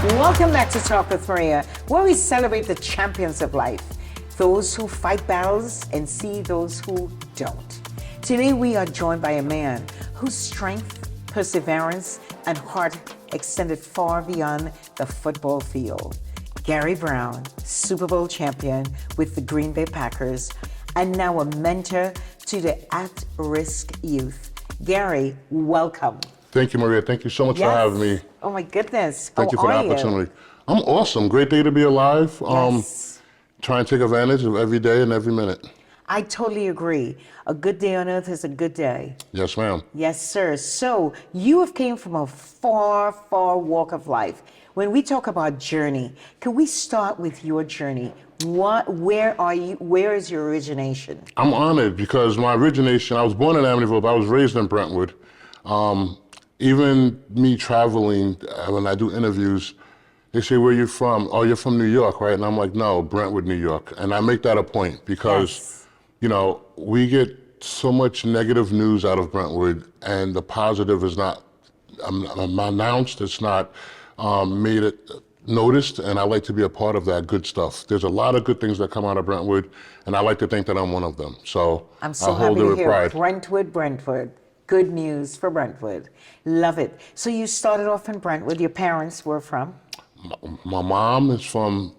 Welcome back to Talk with Maria, where we celebrate the champions of life, those who fight battles and see those who don't. Today we are joined by a man whose strength, perseverance, and heart extended far beyond the football field. Gary Brown, Super Bowl champion with the Green Bay Packers, and now a mentor to the at-risk youth. Gary, welcome. Thank you, Maria. Thank you so much for having me. Oh my goodness. Thank you for the opportunity. I'm awesome. Great day to be alive. Yes. Try and take advantage of every day and every minute. I totally agree. A good day on earth is a good day. Yes, ma'am. Yes, sir. So you have came from a far, far walk of life. When we talk about journey, can we start with your journey? Where are you? Where is your origination? I'm honored because my origination, I was born in Amityville, but I was raised in Brentwood. Even me traveling, when I do interviews, they say, where you from? Oh, you're from New York, right? And I'm like, no, Brentwood, New York. And I make that a point because, you know, we get so much negative news out of Brentwood, and the positive is not announced, it's not made it noticed, and I like to be a part of that good stuff. There's a lot of good things that come out of Brentwood, and I like to think that I'm one of them. So I'm so I hold happy it to with hear pride. Brentwood. Good news for Brentwood. Love it. So you started off in Brentwood. Your parents were from? My mom is from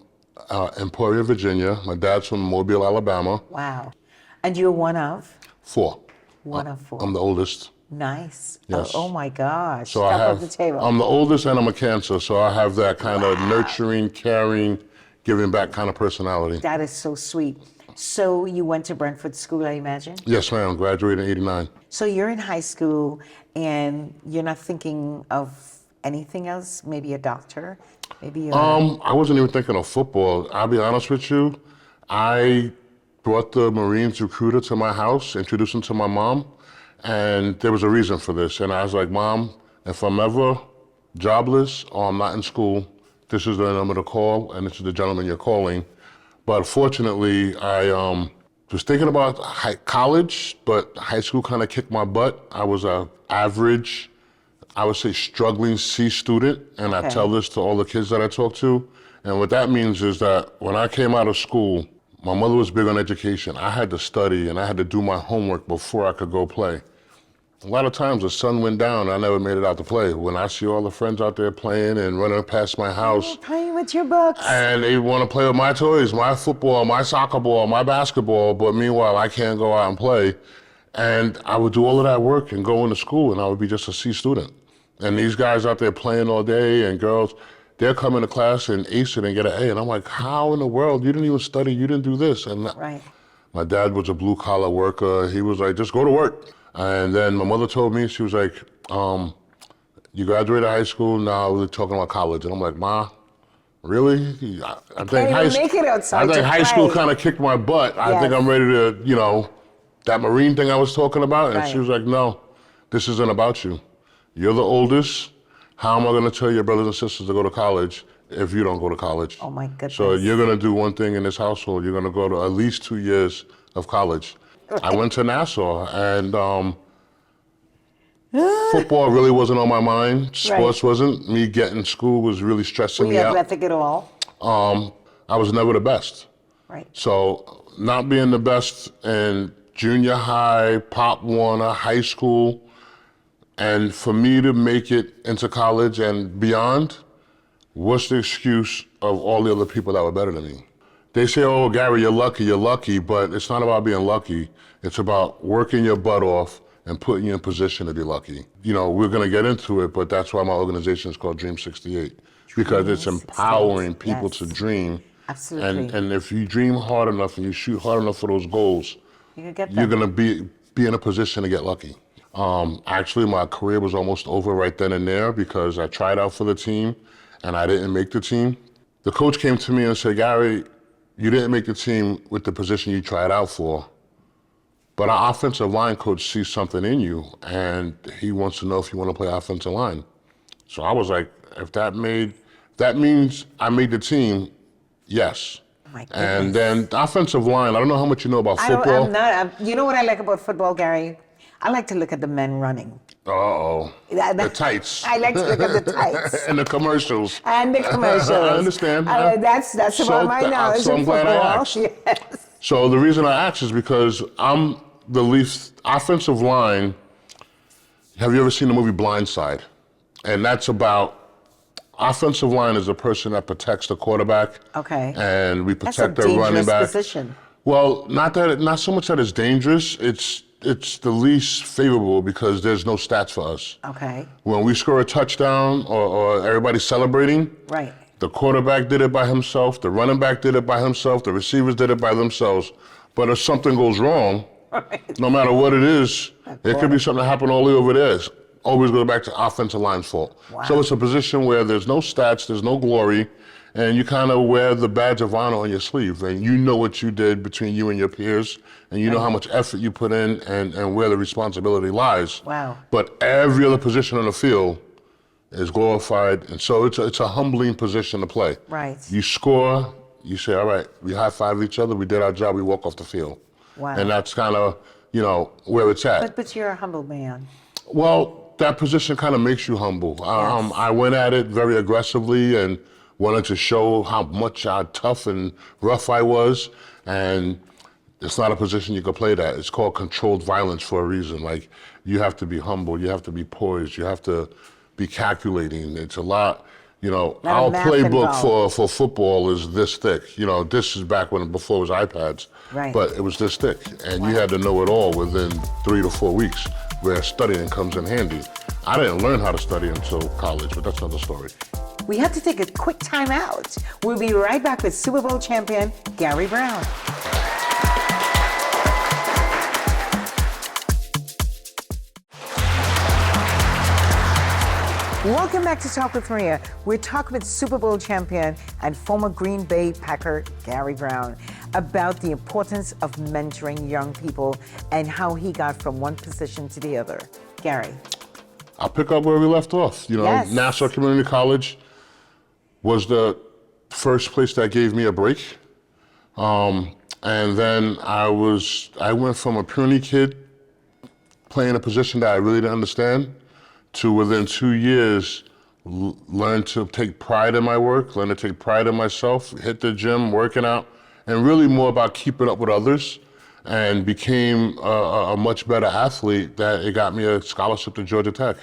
Emporia, Virginia. My dad's from Mobile, Alabama. Wow. And you're one of? 4. One of 4. I'm the oldest. Nice. Yes. Oh my gosh. So Top of the table. I'm the oldest and I'm a Cancer, so I have that kind of nurturing, caring, giving back kind of personality. That is so sweet. So you went to Brentwood School, I imagine? Yes, ma'am. Graduated in '89. So you're in high school and you're not thinking of anything else? Maybe a doctor? Maybe I wasn't even thinking of football. I'll be honest with you. I brought the Marines recruiter to my house, introduced him to my mom, and there was a reason for this. And I was like, Mom, if I'm ever jobless or I'm not in school, this is the number to call, and this is the gentleman you're calling. But fortunately, I was thinking about college, but high school kind of kicked my butt. I was an average, I would say struggling C student, and I tell this to all the kids that I talk to. And what that means is that when I came out of school, my mother was big on education. I had to study and I had to do my homework before I could go play. A lot of times the sun went down, I never made it out to play. When I see all the friends out there playing and running past my house. Playing with your books. And they want to play with my toys, my football, my soccer ball, my basketball, but meanwhile I can't go out and play. And I would do all of that work and go into school and I would be just a C student. And these guys out there playing all day and girls, they're coming to class and ace it and get an A. And I'm like, how in the world? You didn't even study, you didn't do this. And my dad was a blue collar worker. He was like, just go to work. And then my mother told me, she was like, you graduated high school, now we're talking about college. And I'm like, Ma, really? I think high school kind of kicked my butt. I think I'm ready to, you know, that Marine thing I was talking about. And she was like, no, this isn't about you. You're the oldest. How am I going to tell your brothers and sisters to go to college if you don't go to college? Oh my goodness. So you're going to do one thing in this household. You're going to go to at least 2 years of college. I went to Nassau, and football really wasn't on my mind. Sports wasn't. Me getting school was really stressing me out. Were you athletic at all? I was never the best. Right. So not being the best in junior high, Pop Warner, high school, and for me to make it into college and beyond, what's the excuse of all the other people that were better than me? They say, oh, Gary, you're lucky, but it's not about being lucky. It's about working your butt off and putting you in position to be lucky. You know, we're gonna get into it, but that's why my organization is called Dream 68, because it's empowering people to dream. Absolutely. And if you dream hard enough and you shoot hard enough for those goals, you're gonna be in a position to get lucky. Actually, my career was almost over right then and there because I tried out for the team and I didn't make the team. The coach came to me and said, Gary, you didn't make the team with the position you tried out for, but our offensive line coach sees something in you and he wants to know if you want to play offensive line. So I was like, if that means I made the team, yes. And then the offensive line, I don't know how much you know about football. You know what I like about football, Gary? I like to look at the men running. Uh-oh. The tights. I like to look at the tights. And the commercials. And the commercials. I understand. That's about my knowledge so I'm of glad I football. asked. Yes. So the reason I asked is because I'm the least offensive line. Have you ever seen the movie Blind Side? And that's about offensive line is a person that protects the quarterback. Okay. And we That's a protect the running back. position. Well, not so much that it's dangerous. It's the least favorable because there's no stats for us. Okay. When we score a touchdown or everybody's celebrating, Right. the quarterback did it by himself, the running back did it by himself, the receivers did it by themselves. But if something goes wrong, no matter what it is, it could be something that happened all the way over there. It always goes back to offensive line's fault. Wow. So it's a position where there's no stats, there's no glory, and you kind of wear the badge of honor on your sleeve, and you know what you did between you and your peers, and you know how much effort you put in and where the responsibility lies. Wow. But every other position on the field is glorified, and so it's a humbling position to play. Right. You score, you say, all right, we high-five each other, we did our job, we walk off the field. Wow. And that's kind of, where it's at. But you're a humble man. Well, that position kind of makes you humble. I went at it very aggressively and wanted to show how much tough and rough I was, and it's not a position you can play that. It's called controlled violence for a reason. Like, you have to be humble, you have to be poised, you have to be calculating. It's a lot, our playbook for football is this thick. This is back before it was iPads, right. But it was this thick, and you had to know it all within 3 to 4 weeks, where studying comes in handy. I didn't learn how to study until college, but that's another story. We have to take a quick time out. We'll be right back with Super Bowl champion Gary Brown. Welcome back to Talk with Maria. We're talking with Super Bowl champion and former Green Bay Packer Gary Brown about the importance of mentoring young people and how he got from one position to the other. Gary. I'll pick up where we left off. Yes. Nassau Community College was the first place that gave me a break. And then I went from a puny kid playing a position that I really didn't understand to within 2 years, learn to take pride in my work, learn to take pride in myself, hit the gym, working out, and really more about keeping up with others, and became a much better athlete that it got me a scholarship to Georgia Tech.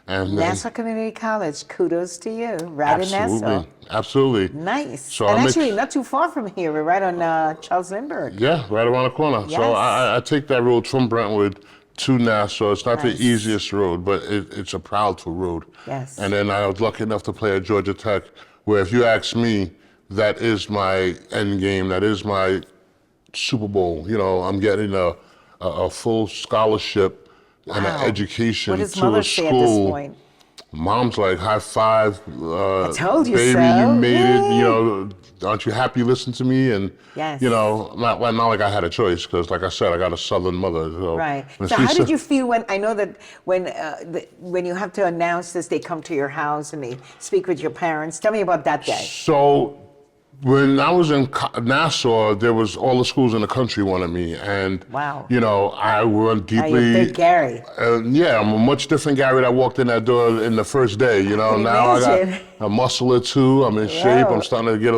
And Nassau Community College, kudos to you, right in Nassau. Absolutely. Nice. So and actually not too far from here, we're right on Charles Lindbergh. Yeah, right around the corner. Yes. So I take that road from Brentwood to Nassau. It's not Nice. the easiest road, but it's a proudful road. Yes. And then I was lucky enough to play at Georgia Tech, where if you ask me, that is my end game, that is my Super Bowl. I'm getting a full scholarship and an education What does to mother a say at this school. point? Mom's like, high five, I told you baby, so. you made Yay. it, aren't you happy you listened to me? And, Yes. not like I had a choice, because like I said, I got a Southern mother. So Right. when So she how said- did you feel I know that when you have to announce this, they come to your house and they speak with your parents. Tell me about that day. So when I was in Nassau, there was all the schools in the country wanted me, and Wow. I went Now deeply. you're big Gary. Yeah, I'm a much different Gary that walked in that door in the first day. can Now I imagine. got a muscle or two. I'm in shape. Wow. I'm starting to get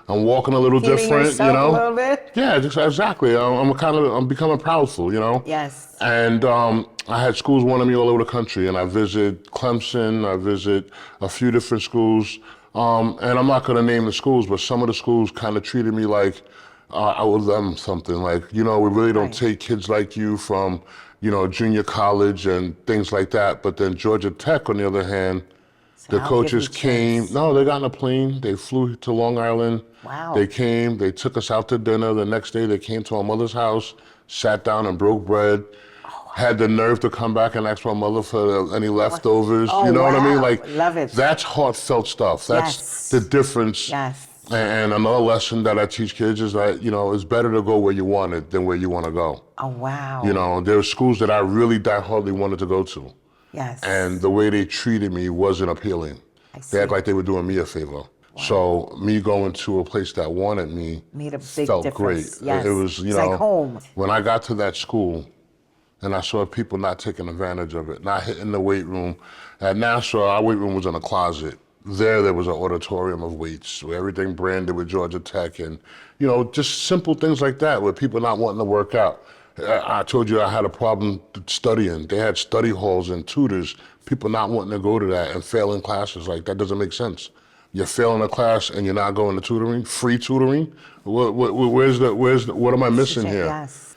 I'm walking a little Feeling different. yourself a little bit? Yeah, exactly. I'm becoming proudful. Yes. And I had schools wanting me all over the country, and I visit Clemson. I visit a few different schools. And I'm not going to name the schools, but some of the schools kind of treated me like I owe them something. Like, we really don't take kids like you from, junior college and things like that. But then Georgia Tech, on the other hand, the I'll coaches give you a came. chance. No, they got on a plane. They flew to Long Island. Wow. They came. They took us out to dinner. The next day, they came to our mother's house, sat down and broke bread. Had the nerve to come back and ask my mother for any leftovers. Oh, you know what I mean? wow. Like, Love it. That's heartfelt stuff. That's Yes. the difference. Yes. And another lesson that I teach kids is that, it's better to go where you want it than where you want to go. Oh, wow. There were schools that I really die-hardly wanted to go to. Yes. And the way they treated me wasn't appealing. see. They act like they were doing me a favor. So me going to a place that wanted me Made a big felt difference. great. Yes. It was, It's like home. when I got to that school, and I saw people not taking advantage of it, not hitting the weight room. At Nassau, our weight room was in a closet. There was an auditorium of weights, where everything branded with Georgia Tech, and just simple things like that, where people not wanting to work out. I told you I had a problem studying. They had study halls and tutors, people not wanting to go to that and failing classes. Like, that doesn't make sense. You're failing a class and you're not going to tutoring, free tutoring? What am I missing here? Yes.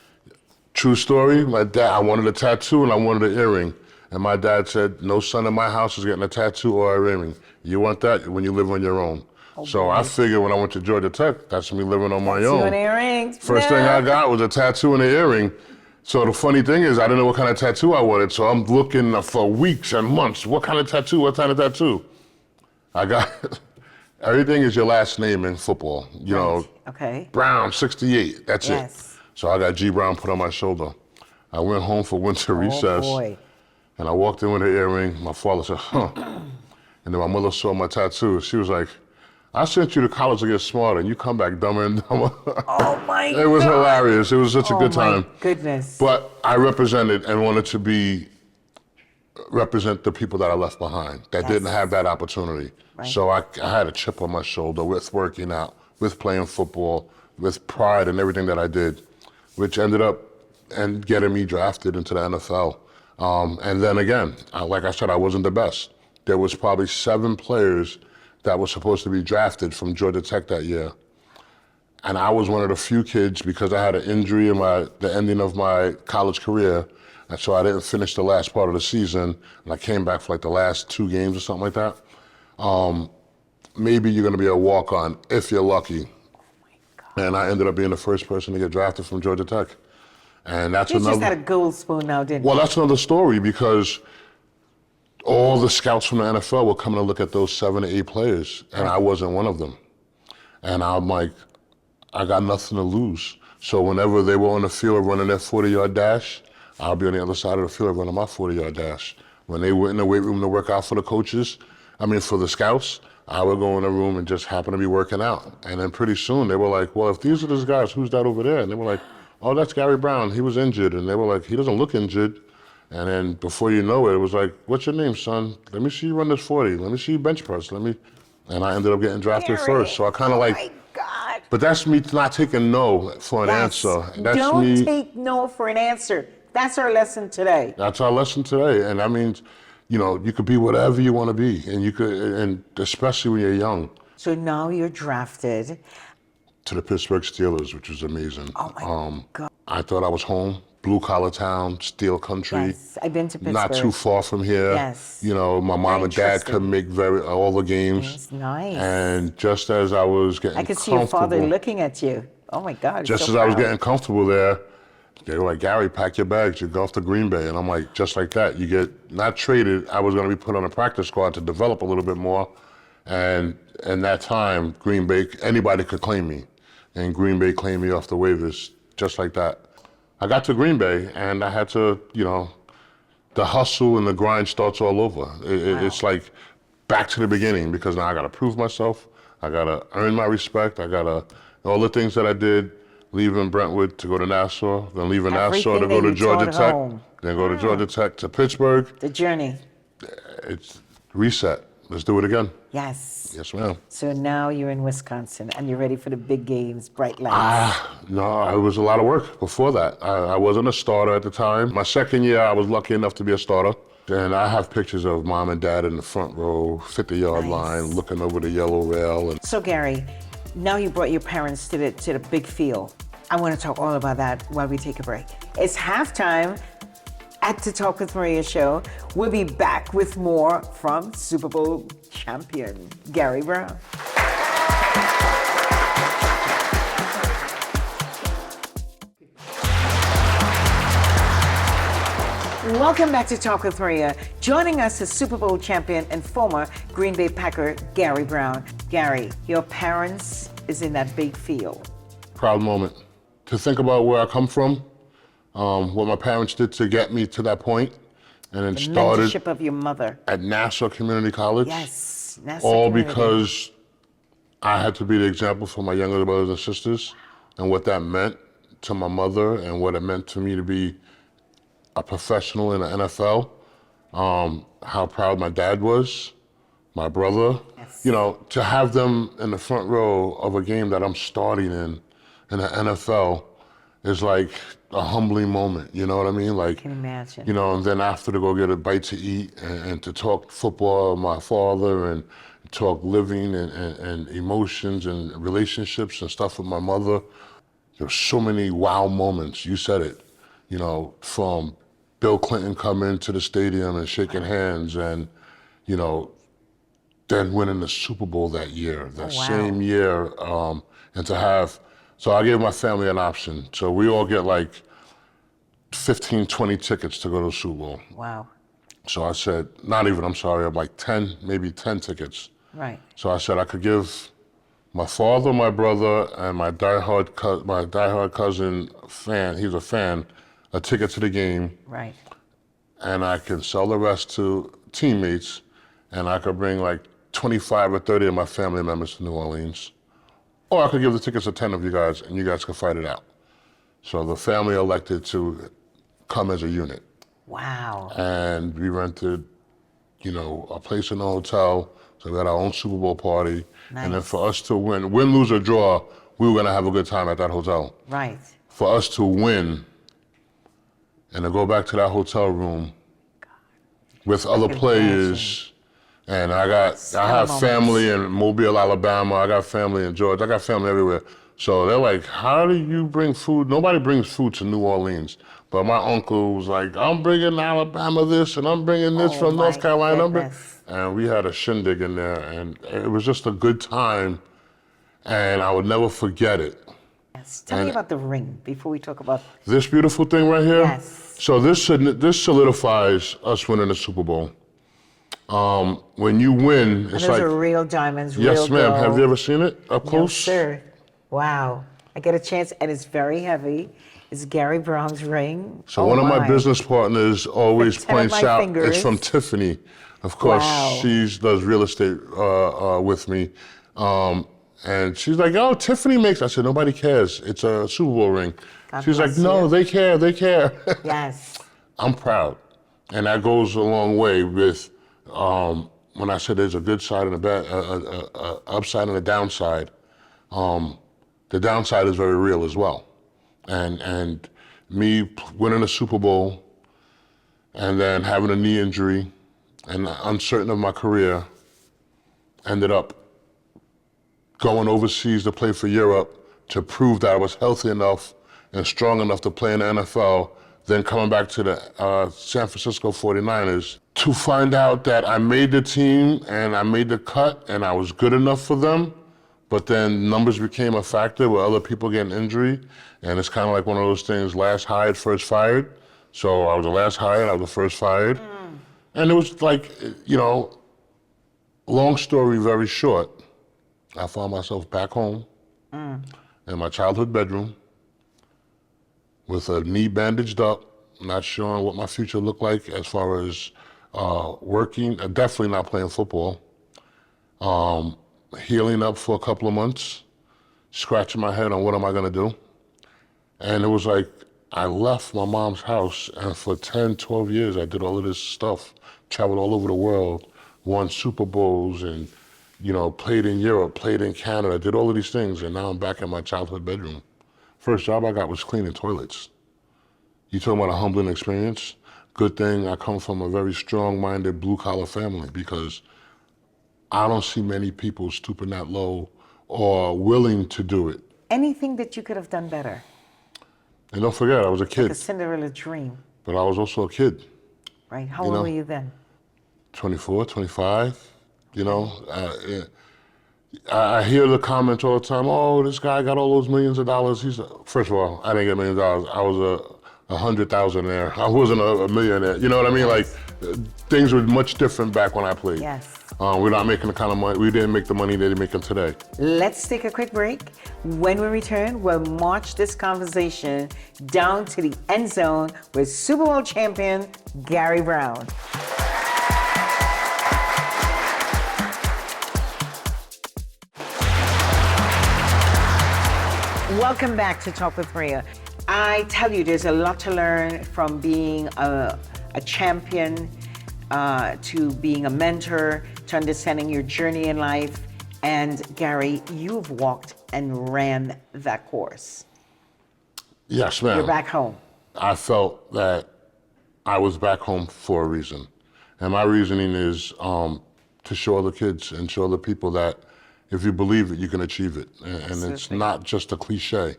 True story, my dad, I wanted a tattoo and I wanted an earring. And my dad said, no son in my house is getting a tattoo or an earring. You want that when you live on your own. So I figured when I went to Georgia Tech, that's me living on my own. Tattoo and earrings. First thing I got was a tattoo and an earring. So the funny thing is, I didn't know what kind of tattoo I wanted. So I'm looking for weeks and months. What kind of tattoo? What kind of tattoo? I got, everything is your last name in football. Okay. Brown, 68, that's it. So I got G Brown put on my shoulder. I went home for winter recess. Boy. And I walked in with an earring. My father said, huh. And then my mother saw my tattoo. She was like, I sent you to college to get smarter, and you come back dumber and dumber. Oh my God. It was hilarious. It was such a good time. Oh my goodness. But I represented and wanted to represent the people that I left behind that didn't have that opportunity. Right. So I had a chip on my shoulder with working out, with playing football, with pride in everything that I did, which ended up and getting me drafted into the NFL. And then again, like I said, I wasn't the best. There was probably 7 players that were supposed to be drafted from Georgia Tech that year. And I was one of the few kids, because I had an injury in the ending of my college career, and so I didn't finish the last part of the season, and I came back for like the last 2 games or something like that. Maybe you're gonna be a walk-on if you're lucky. Oh my God. And I ended up being the first person to get drafted from Georgia Tech. And that's You another. just had a gold spoon now, didn't you? Well, that's another story, because all the scouts from the NFL were coming to look at those 7 to 8 players, and I wasn't one of them. And I'm like, I got nothing to lose. So whenever they were on the field running their 40-yard dash, I'll be on the other side of the field running my 40-yard dash. When they went in the weight room to work out for the scouts, I would go in the room and just happen to be working out. And then pretty soon they were like, well, if these are those guys, who's that over there? And they were like, oh, that's Gary Brown. He was injured. And they were like, he doesn't look injured. And then before you know it was like, what's your name, son? Let me see you run this 40. Let me see you bench press. And I ended up getting drafted first. So I kind of Oh my God. But that's me not taking no for an answer. That's Don't take no for an answer. That's our lesson today. That's our lesson today. And that means, you could be whatever you want to be. And especially when you're young. So now you're drafted. To the Pittsburgh Steelers, which was amazing. Oh my God. I thought I was home. Blue collar town, steel country. Yes, I've been to Pittsburgh. Not too far from here. Yes. My mom and dad could make all the games. It's nice. And just as I was getting I could see comfortable, your father looking at you. Oh my God. Just as I was getting comfortable there, they were like, Gary, pack your bags, you go off to Green Bay. And I'm like, just like that, you get not traded. I was going to be put on a practice squad to develop a little bit more. And in that time, Green Bay, anybody could claim me. And Green Bay claimed me off the waivers, just like that. I got to Green Bay and I had to, the hustle and the grind starts all over. It's like back to the beginning, because now I got to prove myself. I got to earn my respect. All the things that I did, leaving Brentwood to go to Nassau, then leaving Nassau to go to Georgia Tech, then go to Georgia Tech to Pittsburgh. The journey. It's reset. Let's do it again. Yes. Yes, ma'am. So now you're in Wisconsin and you're ready for the big games, bright lights. No, it was a lot of work before that. I wasn't a starter at the time. My second year, I was lucky enough to be a starter. And I have pictures of mom and dad in the front row, 50-yard line, looking over the yellow rail. So Gary, now you brought your parents to the big field. I want to talk all about that while we take a break. It's halftime at the Talk with Maria show. We'll be back with more from Super Bowl champion Gary Brown. Welcome back to Talk with Maria. Joining us is Super Bowl champion and former Green Bay Packer Gary Brown. Gary, your parents is in that big field. Proud moment. To think about where I come from, what my parents did to get me to that point, and then started Mentorship of your mother. at Nassau Community College. Yes, Nassau All Community. because I had to be the example for my younger brothers and sisters, and what that meant to my mother, and what it meant to me to be a professional in the NFL, how proud my dad was, my brother. Yes. You know, to have them in the front row of a game that I'm starting in the NFL is like a humbling moment, you know what I mean? Like, I can imagine. you know, and then after to go get a bite to eat and to talk football with my father and talk living and emotions and relationships and stuff with my mother. There's so many wow moments. You said it, you know, from Bill Clinton coming to the stadium and shaking hands and, you know, then winning the Super Bowl that year, that same year. And to have, so I gave my family an option. So we all get like 15, 20 tickets to go to the Super Bowl. Wow. So I said, not even, I'm sorry, I'm like 10, maybe 10 tickets. Right. So I said I could give my father, my brother, and my diehard cousin fan, he's a fan, a ticket to the game. Right. And I can sell the rest to teammates, and I could bring like 25 or 30 of my family members to New Orleans. Or I could give the tickets to 10 of you guys, and you guys could fight it out. So the family elected to come as a unit. Wow. And we rented, you know, a place in the hotel. So we had our own Super Bowl party. Nice. And then for us to win, lose, or draw, we were gonna have a good time at that hotel. Right. For us to win and to go back to that hotel room with other players, and I have family in Mobile, Alabama, I got family in Georgia, I got family everywhere. So they're like, how do you bring food? Nobody brings food to New Orleans. But my uncle was like, I'm bringing Alabama this, and I'm bringing this from North Carolina. And we had a shindig in there, and it was just a good time, and I would never forget it. Yes. Tell me about the ring before we talk about this beautiful thing right here. Yes. So this solidifies us winning the Super Bowl. When you win, it's those like, are real diamonds. Yes, real ma'am. gold. Have you ever seen it up close? No, sir. Wow. I get a chance, and it's very heavy. It's Gary Brown's ring. So one of my business partners always points out, fingers. It's from Tiffany. Of course, she does real estate with me. And she's like, oh, Tiffany makes, I said, nobody cares. It's a Super Bowl ring. She's like, no, they care, they care. Yes. I'm proud. And that goes a long way with, when I said there's a good side and a bad, upside and a downside, the downside is very real as well. And me winning a Super Bowl and then having a knee injury and uncertain of my career, ended up going overseas to play for Europe to prove that I was healthy enough and strong enough to play in the NFL, then coming back to the San Francisco 49ers to find out that I made the team and I made the cut and I was good enough for them, but then numbers became a factor with other people getting injury, and it's kind of like one of those things, last hired, first fired. So I was the last hired, I was the first fired. And it was like, you know, long story very short, I found myself back home in my childhood bedroom with a knee bandaged up, not sure what my future looked like as far as working, definitely not playing football, healing up for a couple of months, scratching my head on what am I gonna do. And it was like, I left my mom's house, and for 10, 12 years, I did all of this stuff, traveled all over the world, won Super Bowls, and, you know, played in Europe, played in Canada, did all of these things, and now I'm back in my childhood bedroom. First job I got was cleaning toilets. You talking about a humbling experience? Good thing I come from a very strong-minded blue-collar family, because I don't see many people stooping that low or willing to do it. Anything that you could have done better? And don't forget, I was a kid. Like a Cinderella dream. But I was also a kid. Right. How old were you then? 24, 25. You know, I hear the comments all the time, oh, this guy got all those millions of dollars. First of all, I didn't get millions of dollars. I was a 100,000 there. I wasn't a millionaire. You know what I mean? Like, things were much different back when I played. Yes. We're not making the kind of money, we didn't make the money they're making today. Let's take a quick break. When we return, we'll march this conversation down to the end zone with Super Bowl champion Gary Brown. Welcome back to Talk with Maria. I tell you, there's a lot to learn from being a champion to being a mentor, to understanding your journey in life. And Gary, you've walked and ran that course. Yes, ma'am. You're back home. I felt that I was back home for a reason. And my reasoning is to show other kids and show other people that if you believe it, you can achieve it. And it's not just a cliche.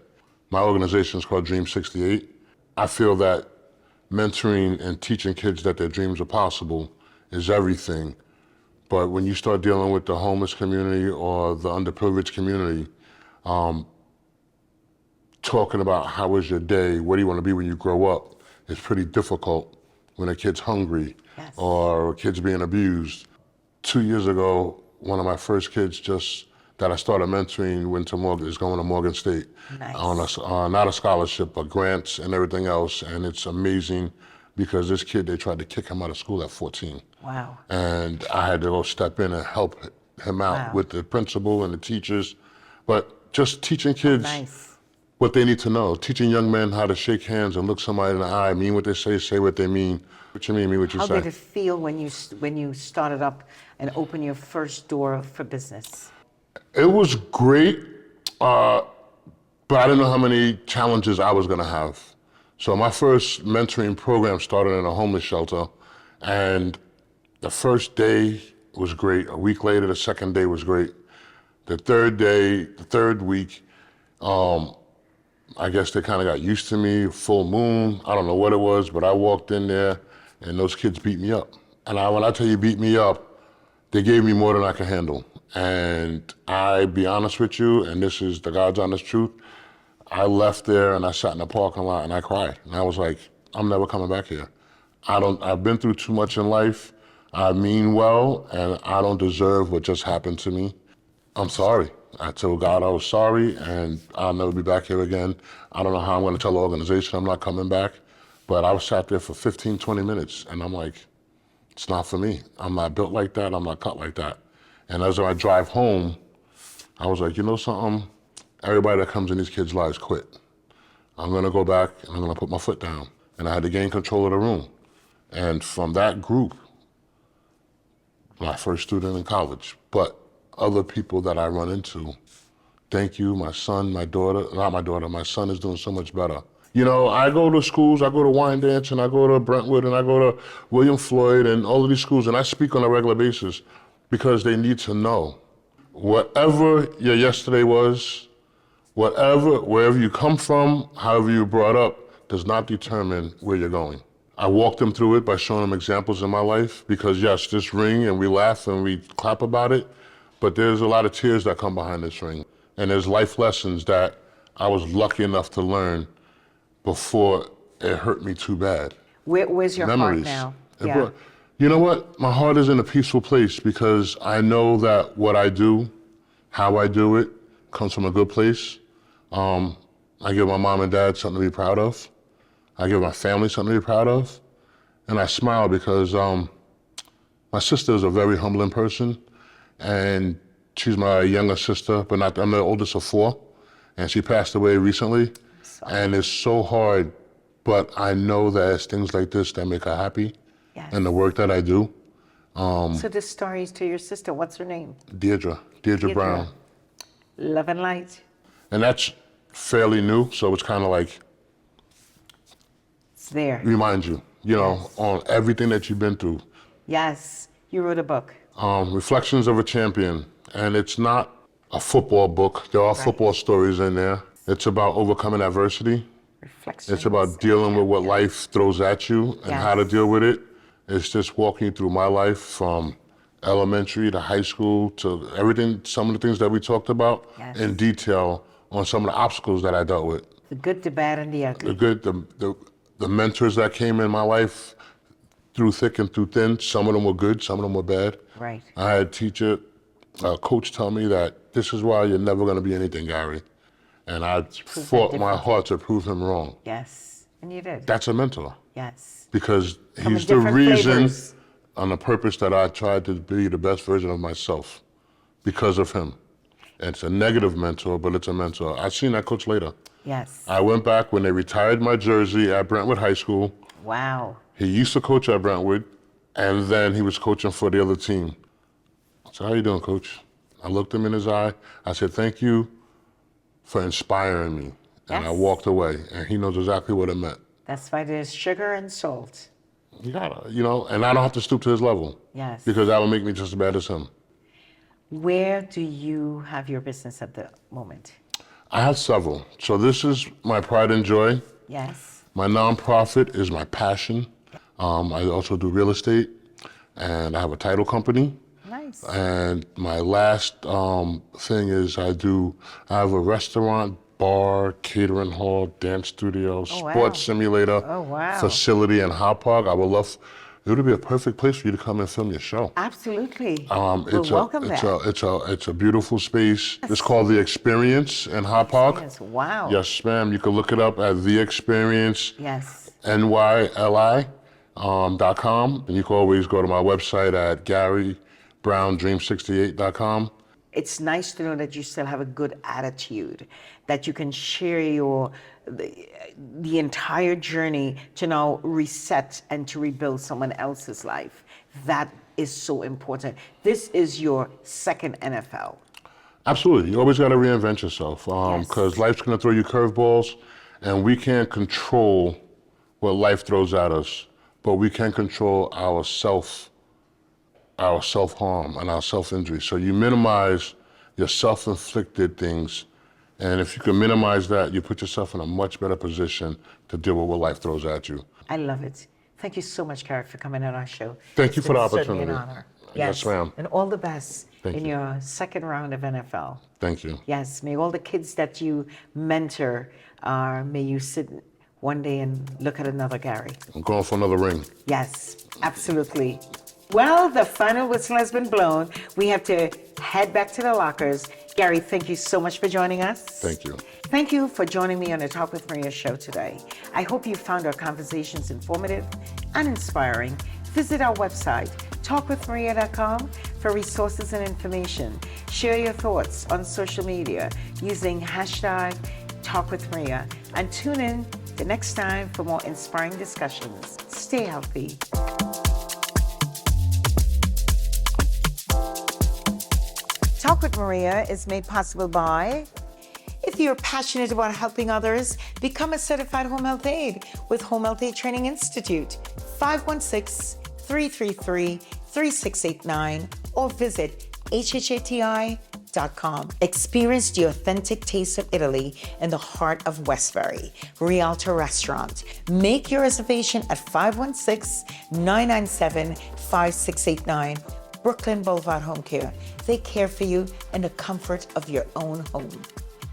My organization is called Dream 68. I feel that mentoring and teaching kids that their dreams are possible is everything. But when you start dealing with the homeless community or the underprivileged community, talking about how was your day, what do you want to be when you grow up, is pretty difficult when a kid's hungry or a kid's being abused. 2 years ago, one of my first kids that I started mentoring is going to Morgan State on not a scholarship, but grants and everything else. And it's amazing because this kid, they tried to kick him out of school at 14. Wow. And I had to go step in and help him out with the principal and the teachers. But just teaching kids what they need to know, teaching young men how to shake hands and look somebody in the eye, mean what they say what they mean. What you mean what you say. How did it feel when you started up and opened your first door for business? It was great, but I didn't know how many challenges I was gonna have. So my first mentoring program started in a homeless shelter, and the first day was great. A week later, the second day was great. The third week, I guess they kind of got used to me, full moon, I don't know what it was, but I walked in there and those kids beat me up. And when I tell you beat me up, they gave me more than I could handle. And I be honest with you, and this is the God's honest truth, I left there and I sat in the parking lot and I cried. And I was like, I'm never coming back here. I've been through too much in life. I mean well, and I don't deserve what just happened to me. I'm sorry. I told God I was sorry, and I'll never be back here again. I don't know how I'm gonna tell the organization I'm not coming back, but I was sat there for 15, 20 minutes, and I'm like, it's not for me. I'm not built like that, I'm not cut like that. And as I drive home, I was like, you know something? Everybody that comes in these kids' lives quit. I'm gonna go back and I'm gonna put my foot down. And I had to gain control of the room. And from that group, my first student in college, but other people that I run into, thank you, my son, my son is doing so much better. You know, I go to schools, I go to Wyandanch, and I go to Brentwood, and I go to William Floyd, and all of these schools, and I speak on a regular basis because they need to know. Whatever your yesterday was, wherever you come from, however you were brought up, does not determine where you're going. I walk them through it by showing them examples in my life because yes, this ring and we laugh and we clap about it, but there's a lot of tears that come behind this ring. And there's life lessons that I was lucky enough to learn before it hurt me too bad. Where's your Memories. heart now? You know what? My heart is in a peaceful place because I know that what I do, how I do it, comes from a good place. I give my mom and dad something to be proud of. I give my family something to be proud of. And I smile because my sister is a very humbling person, and she's my younger sister, but I'm the oldest of four, and she passed away recently. And it's so hard, but I know that it's things like this that make her happy, and the work that I do. So the stories to your sister, what's her name? Deirdre Brown. Love and light. And that's fairly new, so it's kind of like, it's there. Remind you, know, on everything that you've been through. Yes, you wrote a book. Reflections of a Champion, and it's not a football book. There are football stories in there. It's about overcoming adversity. It's about dealing with what life throws at you and how to deal with it. It's just walking through my life from elementary to high school to everything, some of the things that we talked about in detail on some of the obstacles that I dealt with. The good, the bad, and the ugly. The mentors that came in my life through thick and through thin, some of them were good, some of them were bad. Right. I had a coach tell me that this is why you're never gonna be anything, Gary. And I fought my heart to prove him wrong. Yes, and you did. That's a mentor. Yes. Because he's the reason and the purpose that I tried to be the best version of myself because of him. It's a negative mentor, but it's a mentor. I seen that coach later. Yes. I went back when they retired my jersey at Brentwood High School. Wow. He used to coach at Brentwood, and then he was coaching for the other team. I said, how you doing, coach? I looked him in his eye. I said, thank you for inspiring me. And I Yes. walked away, and he knows exactly what it meant. That's why there's sugar and salt. You gotta, and I don't have to stoop to his level. Yes. Because that would make me just as bad as him. Where do you have your business at the moment? I have several. So this is my pride and joy. Yes. My nonprofit is my passion. I also do real estate, and I have a title company. Nice. And my last thing is I have a restaurant, bar, catering hall, dance studio, sports simulator, facility, and hot park. It would be a perfect place for you to come and film your show. Absolutely. Welcome that. It's a beautiful space. It's called The Experience in Hot Park. Yes. Wow. Yes, ma'am. You can look it up at The Experience. Yes. NYLI.com. And you can always go to my website at GaryBrownDream68.com. It's nice to know that you still have a good attitude, that you can share the entire journey to now reset and to rebuild someone else's life. That is so important. This is your second NFL. Absolutely. You always got to reinvent yourself because life's going to throw you curveballs, and we can't control what life throws at us, but we can control our self-harm and our self-injury. So you minimize your self-inflicted things, and if you can minimize that, you put yourself in a much better position to deal with what life throws at you. I love it. Thank you so much, Gary, for coming on our show. Thank you for the opportunity. It's an honor. Yes, ma'am. And all the best Thank you. your second round of NFL. Thank you. Yes, may all the kids that you mentor, may you sit one day and look at another Gary. I'm going for another ring. Yes, absolutely. Well, the final whistle has been blown. We have to head back to the lockers. Gary, thank you so much for joining us. Thank you. Thank you for joining me on the Talk with Maria show today. I hope you found our conversations informative and inspiring. Visit our website, talkwithmaria.com, for resources and information. Share your thoughts on social media using hashtag #TalkWithMaria, and tune in the next time for more inspiring discussions. Stay healthy. Talk with Maria is made possible by, if you're passionate about helping others, become a certified home health aide with Home Health Aid Training Institute, 516-333-3689, or visit hhati.com. Experience the authentic taste of Italy in the heart of Westbury, Rialto Restaurant. Make your reservation at 516-997-5689. Brooklyn Boulevard Home Care. They care for you in the comfort of your own home.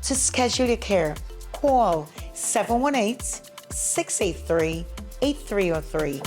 To schedule your care, call 718-683-8303.